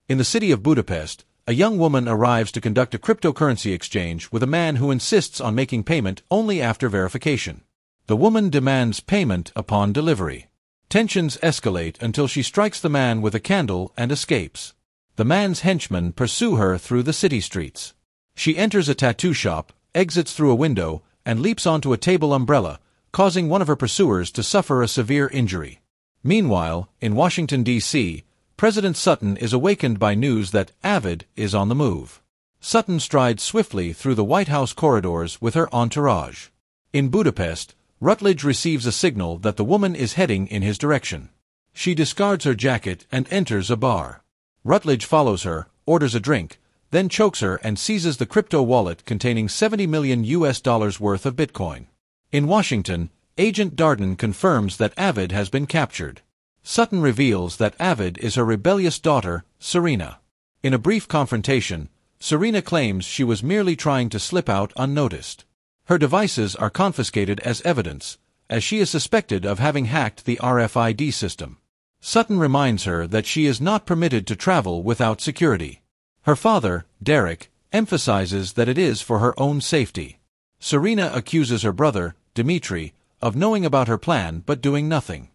In the city of Budapest, a young woman arrives to conduct a cryptocurrency exchange with a man who insists on making payment only after verification. The woman demands payment upon delivery. Tensions escalate until she strikes the man with a candle and escapes. The man's henchmen pursue her through the city streets. She enters a tattoo shop, exits through a window, and leaps onto a table umbrella, causing one of her pursuers to suffer a severe injury. Meanwhile, in Washington, D.C., President Sutton is awakened by news that Avid is on the move. Sutton strides swiftly through the White House corridors with her entourage. In Budapest, Rutledge receives a signal that the woman is heading in his direction. She discards her jacket and enters a bar. Rutledge follows her, orders a drink, then chokes her and seizes the crypto wallet containing $70 million worth of Bitcoin. In Washington, Agent Darden confirms that Avid has been captured. Sutton reveals that Avid is her rebellious daughter, Serena. In a brief confrontation, Serena claims she was merely trying to slip out unnoticed. Her devices are confiscated as evidence, as she is suspected of having hacked the RFID system. Sutton reminds her that she is not permitted to travel without security. Her father, Derek, emphasizes that it is for her own safety. Serena accuses her brother, Dmitry, of knowing about her plan but doing nothing.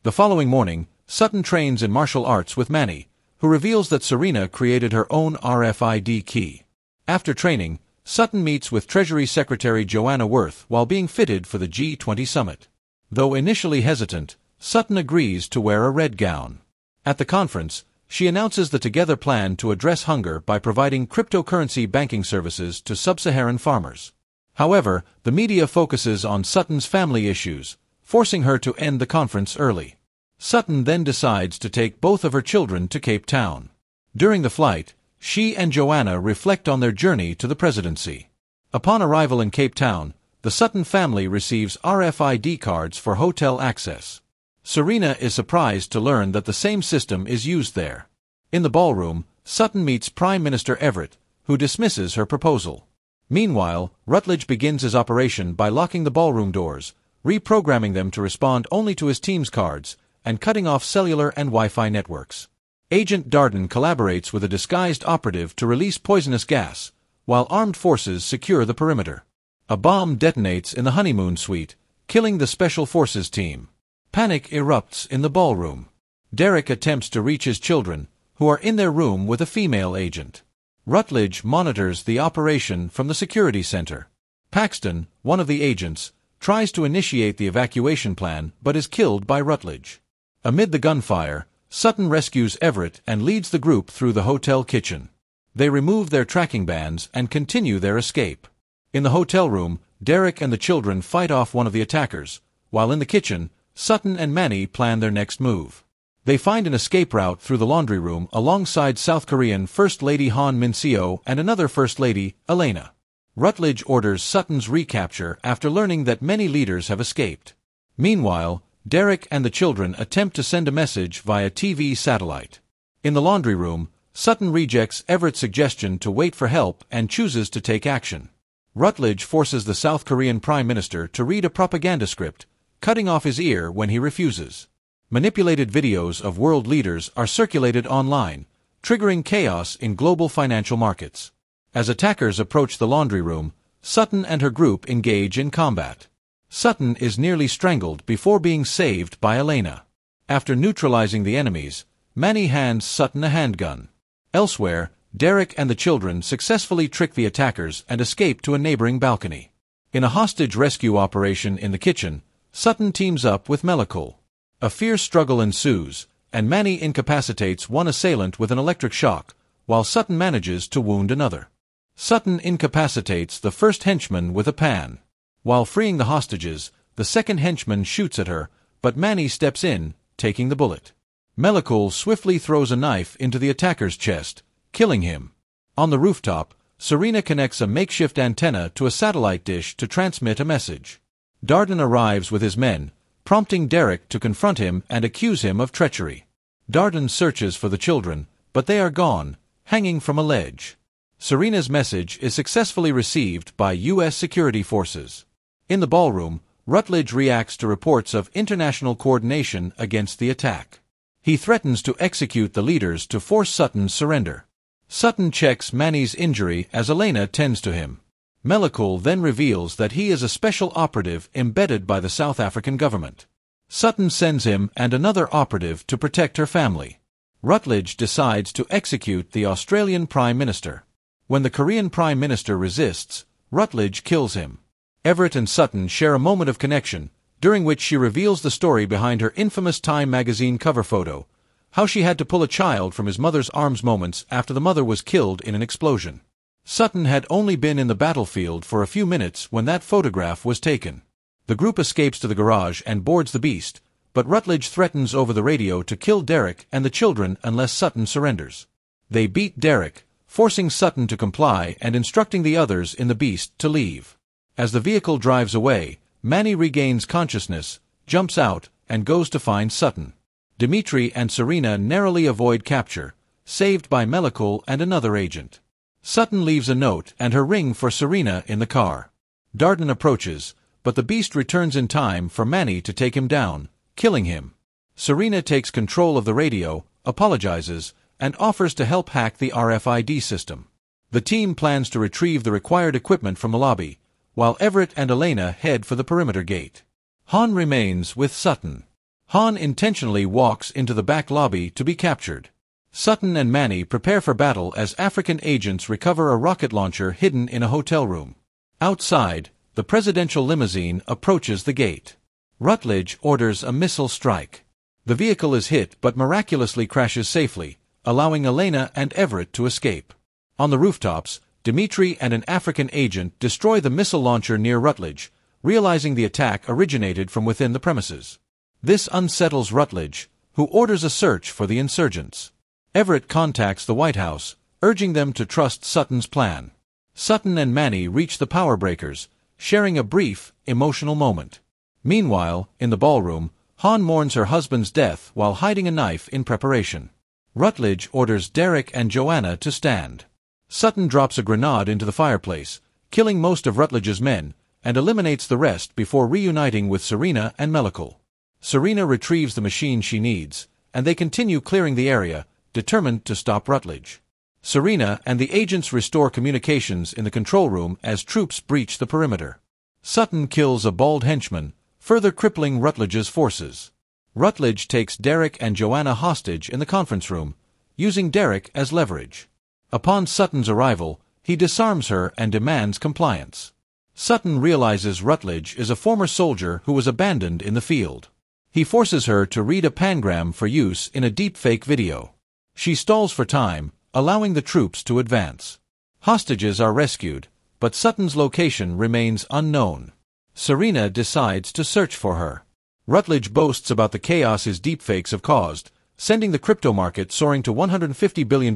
The following morning, Sutton trains in martial arts with Manny, who reveals that Serena created her own RFID key. After training, Sutton meets with Treasury Secretary Joanna Worth while being fitted for the G20 Summit. Though initially hesitant, Sutton agrees to wear a red gown. At the conference, she announces the Together plan to address hunger by providing cryptocurrency banking services to sub-Saharan farmers. However, the media focuses on Sutton's family issues, forcing her to end the conference early. Sutton then decides to take both of her children to Cape Town. During the flight, she and Joanna reflect on their journey to the presidency. Upon arrival in Cape Town, the Sutton family receives RFID cards for hotel access. Serena is surprised to learn that the same system is used there. In the ballroom, Sutton meets Prime Minister Everett, who dismisses her proposal. Meanwhile, Rutledge begins his operation by locking the ballroom doors, reprogramming them to respond only to his team's cards, and cutting off cellular and Wi-Fi networks. Agent Darden collaborates with a disguised operative to release poisonous gas, while armed forces secure the perimeter. A bomb detonates in the honeymoon suite, killing the Special Forces team. Panic erupts in the ballroom. Derek attempts to reach his children, who are in their room with a female agent. Rutledge monitors the operation from the security center. Paxton, one of the agents, tries to initiate the evacuation plan but is killed by Rutledge. Amid the gunfire, Sutton rescues Everett and leads the group through the hotel kitchen. They remove their tracking bands and continue their escape. In the hotel room, Derek and the children fight off one of the attackers, while in the kitchen, Sutton and Manny plan their next move. They find an escape route through the laundry room alongside South Korean First Lady Han Min-seo and another First Lady, Elena. Rutledge orders Sutton's recapture after learning that many leaders have escaped. Meanwhile, Derek and the children attempt to send a message via TV satellite. In the laundry room, Sutton rejects Everett's suggestion to wait for help and chooses to take action. Rutledge forces the South Korean Prime Minister to read a propaganda script, cutting off his ear when he refuses. Manipulated videos of world leaders are circulated online, triggering chaos in global financial markets. As attackers approach the laundry room, Sutton and her group engage in combat. Sutton is nearly strangled before being saved by Elena. After neutralizing the enemies, Manny hands Sutton a handgun. Elsewhere, Derek and the children successfully trick the attackers and escape to a neighboring balcony. In a hostage rescue operation in the kitchen, Sutton teams up with Melakul. A fierce struggle ensues, and Manny incapacitates one assailant with an electric shock, while Sutton manages to wound another. Sutton incapacitates the first henchman with a pan. While freeing the hostages, the second henchman shoots at her, but Manny steps in, taking the bullet. Melakul swiftly throws a knife into the attacker's chest, killing him. On the rooftop, Serena connects a makeshift antenna to a satellite dish to transmit a message. Darden arrives with his men, prompting Derek to confront him and accuse him of treachery. Darden searches for the children, but they are gone, hanging from a ledge. Serena's message is successfully received by U.S. security forces. In the ballroom, Rutledge reacts to reports of international coordination against the attack. He threatens to execute the leaders to force Sutton's surrender. Sutton checks Manny's injury as Elena tends to him. Melekul then reveals that he is a special operative embedded by the South African government. Sutton sends him and another operative to protect her family. Rutledge decides to execute the Australian Prime Minister. When the Korean Prime Minister resists, Rutledge kills him. Everett and Sutton share a moment of connection, during which she reveals the story behind her infamous Time magazine cover photo, how she had to pull a child from his mother's arms moments after the mother was killed in an explosion. Sutton had only been in the battlefield for a few minutes when that photograph was taken. The group escapes to the garage and boards the Beast, but Rutledge threatens over the radio to kill Derek and the children unless Sutton surrenders. They beat Derek, forcing Sutton to comply and instructing the others in the Beast to leave. As the vehicle drives away, Manny regains consciousness, jumps out, and goes to find Sutton. Dimitri and Serena narrowly avoid capture, saved by Melekul and another agent. Sutton leaves a note and her ring for Serena in the car. Darden approaches, but the Beast returns in time for Manny to take him down, killing him. Serena takes control of the radio, apologizes, and offers to help hack the RFID system. The team plans to retrieve the required equipment from the lobby, while Everett and Elena head for the perimeter gate. Han remains with Sutton. Han intentionally walks into the back lobby to be captured. Sutton and Manny prepare for battle as African agents recover a rocket launcher hidden in a hotel room. Outside, the presidential limousine approaches the gate. Rutledge orders a missile strike. The vehicle is hit but miraculously crashes safely, allowing Elena and Everett to escape. On the rooftops, Dimitri and an African agent destroy the missile launcher near Rutledge, realizing the attack originated from within the premises. This unsettles Rutledge, who orders a search for the insurgents. Everett contacts the White House, urging them to trust Sutton's plan. Sutton and Manny reach the power breakers, sharing a brief, emotional moment. Meanwhile, in the ballroom, Han mourns her husband's death while hiding a knife in preparation. Rutledge orders Derek and Joanna to stand. Sutton drops a grenade into the fireplace, killing most of Rutledge's men, and eliminates the rest before reuniting with Serena and Melekul. Serena retrieves the machine she needs, and they continue clearing the area, determined to stop Rutledge. Serena and the agents restore communications in the control room as troops breach the perimeter. Sutton kills a bald henchman, further crippling Rutledge's forces. Rutledge takes Derek and Joanna hostage in the conference room, using Derek as leverage. Upon Sutton's arrival, he disarms her and demands compliance. Sutton realizes Rutledge is a former soldier who was abandoned in the field. He forces her to read a pangram for use in a deepfake video. She stalls for time, allowing the troops to advance. Hostages are rescued, but Sutton's location remains unknown. Serena decides to search for her. Rutledge boasts about the chaos his deepfakes have caused, sending the crypto market soaring to $150 billion,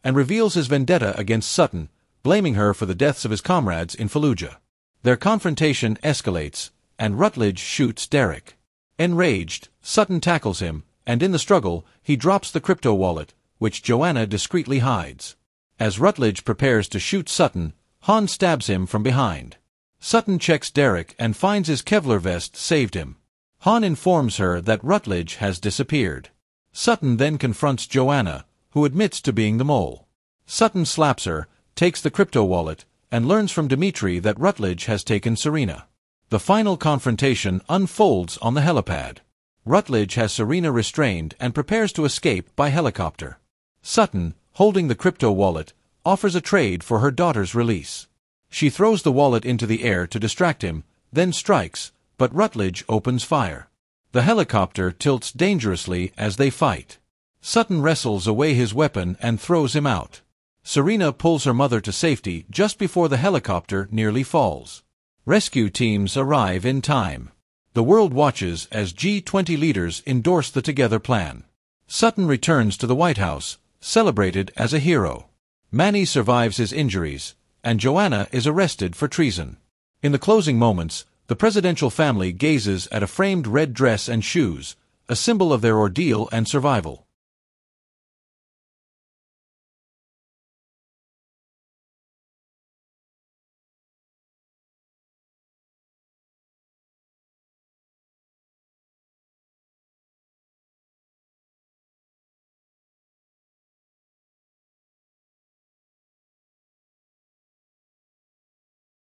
and reveals his vendetta against Sutton, blaming her for the deaths of his comrades in Fallujah. Their confrontation escalates, and Rutledge shoots Derek. Enraged, Sutton tackles him, and in the struggle, he drops the crypto wallet, which Joanna discreetly hides. As Rutledge prepares to shoot Sutton, Han stabs him from behind. Sutton checks Derek and finds his Kevlar vest saved him. Han informs her that Rutledge has disappeared. Sutton then confronts Joanna, who admits to being the mole. Sutton slaps her, takes the crypto wallet, and learns from Dimitri that Rutledge has taken Serena. The final confrontation unfolds on the helipad. Rutledge has Serena restrained and prepares to escape by helicopter. Sutton, holding the crypto wallet, offers a trade for her daughter's release. She throws the wallet into the air to distract him, then strikes, but Rutledge opens fire. The helicopter tilts dangerously as they fight. Sutton wrestles away his weapon and throws him out. Serena pulls her mother to safety just before the helicopter nearly falls. Rescue teams arrive in time. The world watches as G20 leaders endorse the Together plan. Sutton returns to the White House, celebrated as a hero. Manny survives his injuries, and Joanna is arrested for treason. In the closing moments, the presidential family gazes at a framed red dress and shoes, a symbol of their ordeal and survival.